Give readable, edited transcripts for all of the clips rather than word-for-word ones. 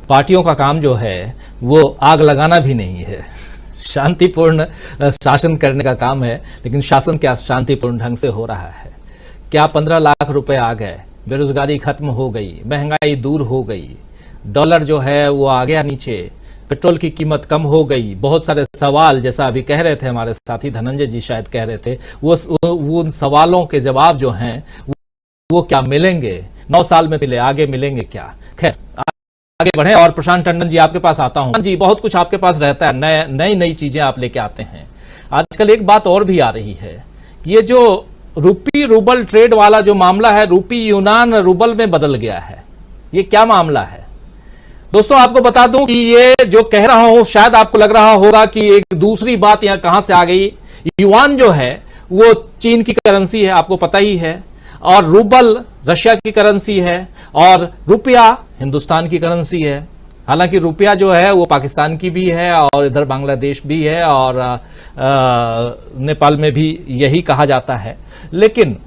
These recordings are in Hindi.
पार्टियों का काम जो है वो आग लगाना भी नहीं है, शांतिपूर्ण शासन करने का काम है। लेकिन शासन क्या शांतिपूर्ण ढंग से हो रहा है? क्या 15 लाख रुपए आ गए, बेरोजगारी खत्म हो गई, महंगाई दूर हो गई, डॉलर जो है वो आ गया नीचे, पेट्रोल की कीमत कम हो गई? बहुत सारे सवाल, जैसा अभी कह रहे थे हमारे साथी धनंजय जी शायद कह रहे थे, वो उन सवालों के जवाब जो हैं वो क्या मिलेंगे? 9 साल में मिले, आगे मिलेंगे क्या? खैर आगे बढ़े और प्रशांत टंडन जी आपके पास आता हूं। जी, बहुत कुछ आपके पास रहता है, नई चीजें आप लेके आते हैं। आजकल एक बात और भी आ रही है, ये जो रूपी रूबल ट्रेड वाला जो मामला है, रूपी यूनान रूबल में बदल गया है, ये क्या मामला है? दोस्तों आपको बता दूं कि ये जो कह रहा हूं शायद आपको लग रहा होगा कि एक दूसरी बात यहां कहां से आ गई। युआन जो है वो चीन की करेंसी है, आपको पता ही है, और रूबल रशिया की करेंसी है, और रुपया हिंदुस्तान की करेंसी है। हालांकि रुपया जो है वो पाकिस्तान की भी है और इधर बांग्लादेश भी है और नेपाल में भी यही कहा जाता है। लेकिन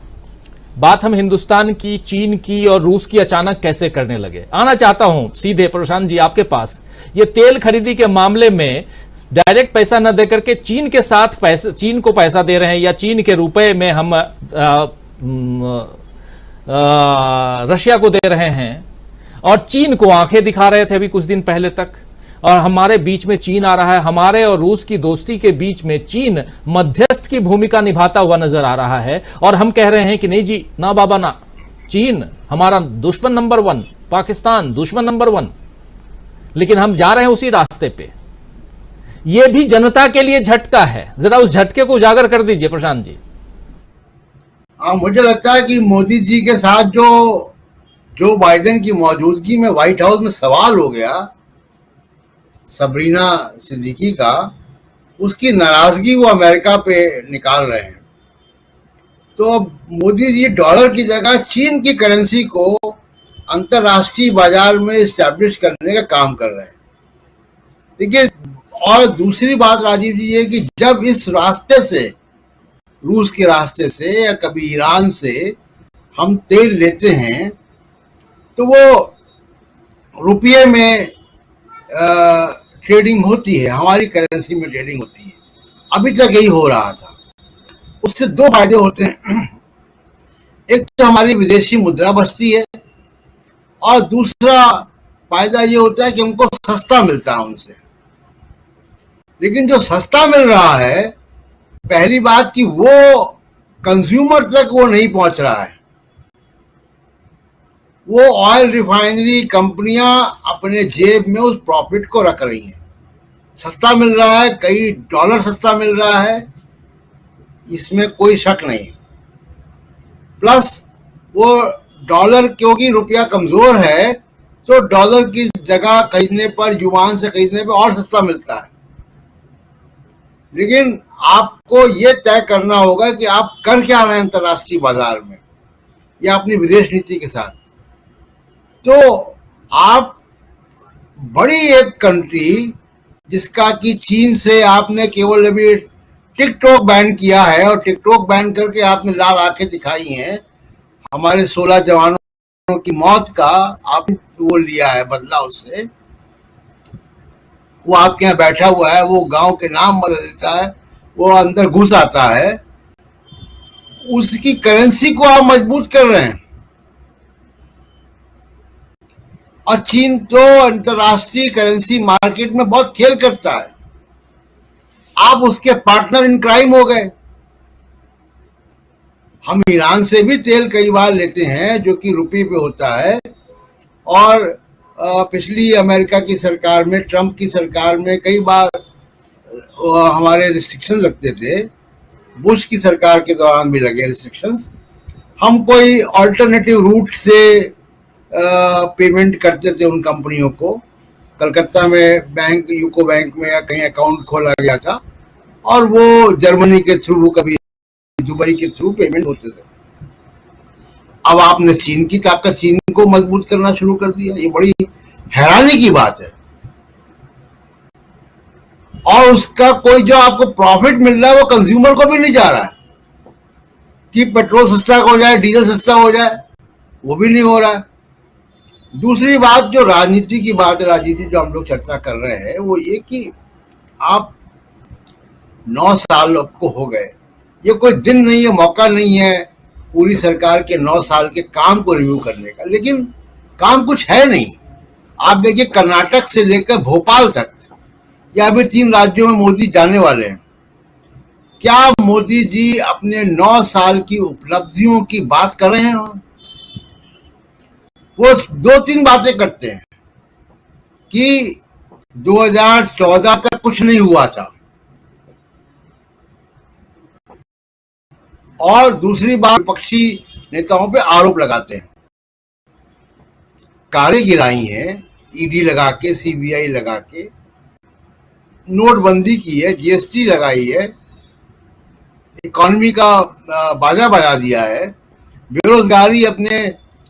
बात हम हिंदुस्तान की, चीन की और रूस की अचानक कैसे करने लगे? आना चाहता हूं सीधे प्रशांत जी आपके पास। ये तेल खरीदी के मामले में डायरेक्ट पैसा न देकर के चीन के साथ चीन को पैसा दे रहे हैं, या चीन के रुपए में हम रशिया को दे रहे हैं, और चीन को आंखें दिखा रहे थे अभी कुछ दिन पहले तक। और हमारे बीच में चीन आ रहा है, हमारे और रूस की दोस्ती के बीच में चीन मध्यस्थ की भूमिका निभाता हुआ नजर आ रहा है, और हम कह रहे हैं कि नहीं जी, ना बाबा ना, चीन हमारा दुश्मन नंबर 1, पाकिस्तान दुश्मन नंबर 1। लेकिन हम जा रहे हैं उसी रास्ते पे। यह भी जनता के लिए झटका है, जरा उस झटके को उजागर कर दीजिए प्रशांत जी। मुझे लगता है कि मोदी जी के साथ जो बाइडेन की मौजूदगी में व्हाइट हाउस में सवाल हो गया सबरीना सिद्दीकी का, उसकी नाराजगी वो अमेरिका पे निकाल रहे हैं। तो अब मोदी जी डॉलर की जगह चीन की करेंसी को अंतरराष्ट्रीय बाजार में इस्टेब्लिश करने का काम कर रहे हैं। देखिए, और दूसरी बात राजीव जी ये कि जब इस रास्ते से, रूस के रास्ते से या कभी ईरान से हम तेल लेते हैं तो वो रुपये में ट्रेडिंग होती है, हमारी करेंसी में ट्रेडिंग होती है। अभी तक यही हो रहा था। उससे 2 फायदे होते हैं, एक तो हमारी विदेशी मुद्रा बचती है, और दूसरा फायदा ये होता है कि हमको सस्ता मिलता है उनसे। लेकिन जो सस्ता मिल रहा है, पहली बात कि वो कंज्यूमर तक वो नहीं पहुंच रहा है। वो ऑयल रिफाइनरी कंपनियां अपने जेब में उस प्रॉफिट को रख रही हैं। सस्ता मिल रहा है, कई डॉलर सस्ता मिल रहा है, इसमें कोई शक नहीं। प्लस वो डॉलर, क्योंकि रुपया कमजोर है, तो डॉलर की जगह खरीदने पर, युआन से खरीदने पर और सस्ता मिलता है। लेकिन आपको ये तय करना होगा कि आप कर क्या रहे हैं अंतर्राष्ट्रीय बाजार में या अपनी विदेश नीति के साथ। तो आप बड़ी एक कंट्री, जिसका कि चीन से आपने केवल अभी टिकटॉक बैन किया है, और टिकटॉक बैन करके आपने लाल आंखें दिखाई हैं, हमारे 16 जवानों की मौत का आपने वो लिया है बदला उससे। वो आपके यहाँ बैठा हुआ है, वो गांव के नाम बदल देता है, वो अंदर घुस आता है, उसकी करेंसी को आप मजबूत कर रहे हैं। और चीन तो अंतरराष्ट्रीय करेंसी मार्केट में बहुत खेल करता है। आप उसके पार्टनर इन क्राइम हो गए। हम ईरान से भी तेल कई बार लेते हैं जो कि रुपये पे होता है, और पिछली अमेरिका की सरकार में, ट्रंप की सरकार में कई बार हमारे रिस्ट्रिक्शन लगते थे। बुश की सरकार के दौरान भी लगे रिस्ट्रिक्शंस। हम कोई अल्टरनेटिव रूट से पेमेंट करते थे उन कंपनियों को। कलकत्ता में बैंक, यूको बैंक में या कहीं अकाउंट खोला गया था, और वो जर्मनी के थ्रू, कभी दुबई के थ्रू पेमेंट होते थे। अब आपने चीन की ताकत, चीन को मजबूत करना शुरू कर दिया। ये बड़ी हैरानी की बात है। और उसका कोई जो आपको प्रॉफिट मिल रहा है वो कंज्यूमर को भी नहीं जा रहा है कि पेट्रोल सस्ता हो जाए, डीजल सस्ता हो जाए, वो भी नहीं हो रहा है। दूसरी बात जो राजनीति की बात है, राजीव जी, जो हम लोग चर्चा कर रहे हैं वो ये कि आप 9 साल आपको हो गए, ये कोई दिन नहीं है, मौका नहीं है पूरी सरकार के 9 साल के काम को रिव्यू करने का, लेकिन काम कुछ है नहीं। आप देखिए कर्नाटक से लेकर भोपाल तक या अभी 3 राज्यों में मोदी जाने वाले हैं। क्या मोदी जी अपने 9 साल की उपलब्धियों की बात कर रहे हैं? वो 2-3 बातें करते हैं कि 2014 तक कुछ नहीं हुआ था, और दूसरी बात विपक्षी नेताओं पे आरोप लगाते हैं, कारें गिराई हैं ईडी लगा के, सीबीआई लगा के, नोटबंदी की है, जीएसटी लगाई है, इकोनॉमी का बाजा बजा दिया है, बेरोजगारी अपने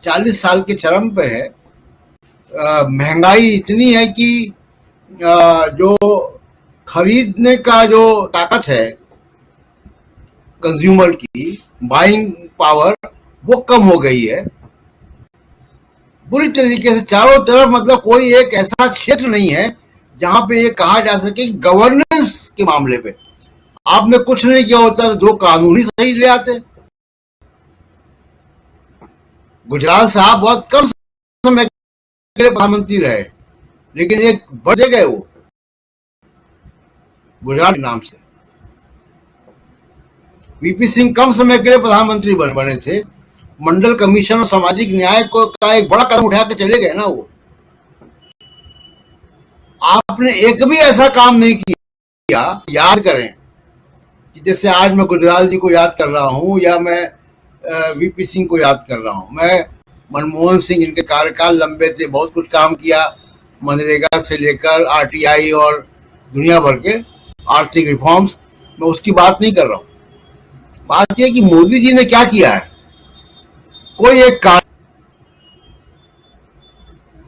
40 साल के चरम पर है, महंगाई इतनी है कि जो खरीदने का जो ताकत है कंज्यूमर की, बाइंग पावर, वो कम हो गई है बुरी तरीके से चारों तरफ। मतलब कोई एक ऐसा क्षेत्र नहीं है जहां पे ये कहा जा सके कि गवर्नेंस के मामले पे आपने कुछ नहीं किया होता तो 2 कानून ही सही ले आते। गुजराल साहब बहुत कम समय के लिए प्रधानमंत्री रहे, लेकिन एक बढ़ गए वो गुजरात नाम से। वीपी सिंह कम समय के लिए प्रधानमंत्री बने थे, मंडल कमीशन और सामाजिक न्याय को का एक बड़ा कदम उठा के चले गए ना वो। आपने एक भी ऐसा काम नहीं किया। याद करें कि जैसे आज मैं गुजराल जी को याद कर रहा हूं या मैं वीपी सिंह को याद कर रहा हूं, मैं मनमोहन सिंह, इनके कार्यकाल लंबे थे, बहुत कुछ काम किया, मनरेगा से लेकर आरटीआई और दुनिया भर के आर्थिक रिफॉर्म्स, मैं उसकी बात नहीं कर रहा हूं। बात यह कि मोदी जी ने क्या किया है। कोई एक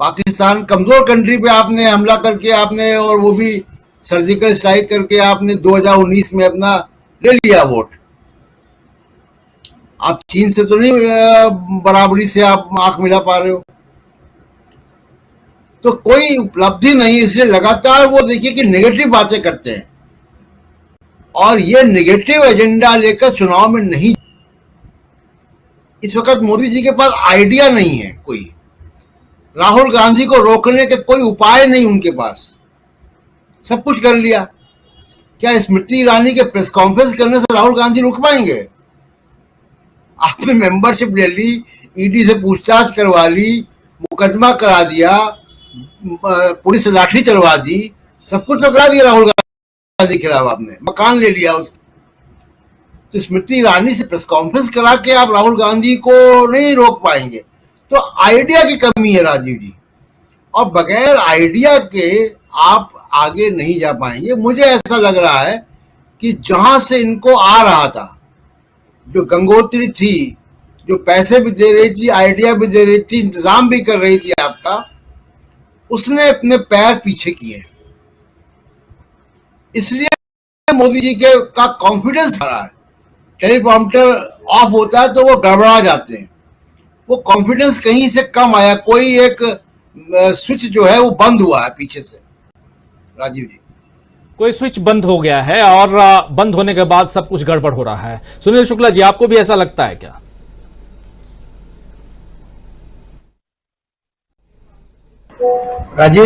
पाकिस्तान कमजोर कंट्री पे आपने हमला करके आपने, और वो भी सर्जिकल स्ट्राइक करके आपने 2019 में अपना ले लिया वोट। आप चीन से तो नहीं बराबरी से आप आंख मिला पा रहे हो, तो कोई उपलब्धि नहीं। इसलिए लगातार वो देखिए कि नेगेटिव बातें करते हैं, और ये नेगेटिव एजेंडा लेकर चुनाव में नहीं। इस वक्त मोदी जी के पास आइडिया नहीं है कोई, राहुल गांधी को रोकने के कोई उपाय नहीं उनके पास, सब कुछ कर लिया। क्या स्मृति ईरानी के प्रेस कॉन्फ्रेंस करने से राहुल गांधी रुक पाएंगे? आपने मेंबरशिप ले ली, ईडी से पूछताछ करवा ली, मुकदमा करा दिया, पुलिस लाठी चलवा दी, सब कुछ तो करा दिया राहुल गांधी के खिलाफ। आपने मकान ले लिया उसका। तो स्मृति ईरानी से प्रेस कॉन्फ्रेंस करा के आप राहुल गांधी को नहीं रोक पाएंगे। तो आइडिया की कमी है राजीव जी, और बगैर आइडिया के आप आगे नहीं जा पाएंगे। मुझे ऐसा लग रहा है कि जहां से इनको आ रहा था, जो गंगोत्री थी, जो पैसे भी दे रही थी, आइडिया भी दे रही थी, इंतजाम भी कर रही थी आपका, उसने अपने पैर पीछे किए। इसलिए मोदी जी के का कॉन्फिडेंस आ रहा है। टेलीप्रॉम्प्टर ऑफ होता है तो वो गड़बड़ा जाते हैं, वो कॉन्फिडेंस कहीं से कम आया, कोई एक स्विच जो है वो बंद हुआ है पीछे से। राजीव जी, कोई स्विच बंद हो गया है और बंद होने के बाद सब कुछ गड़बड़ हो रहा है। सुनील शुक्ला जी, आपको भी ऐसा लगता है क्या? राजीव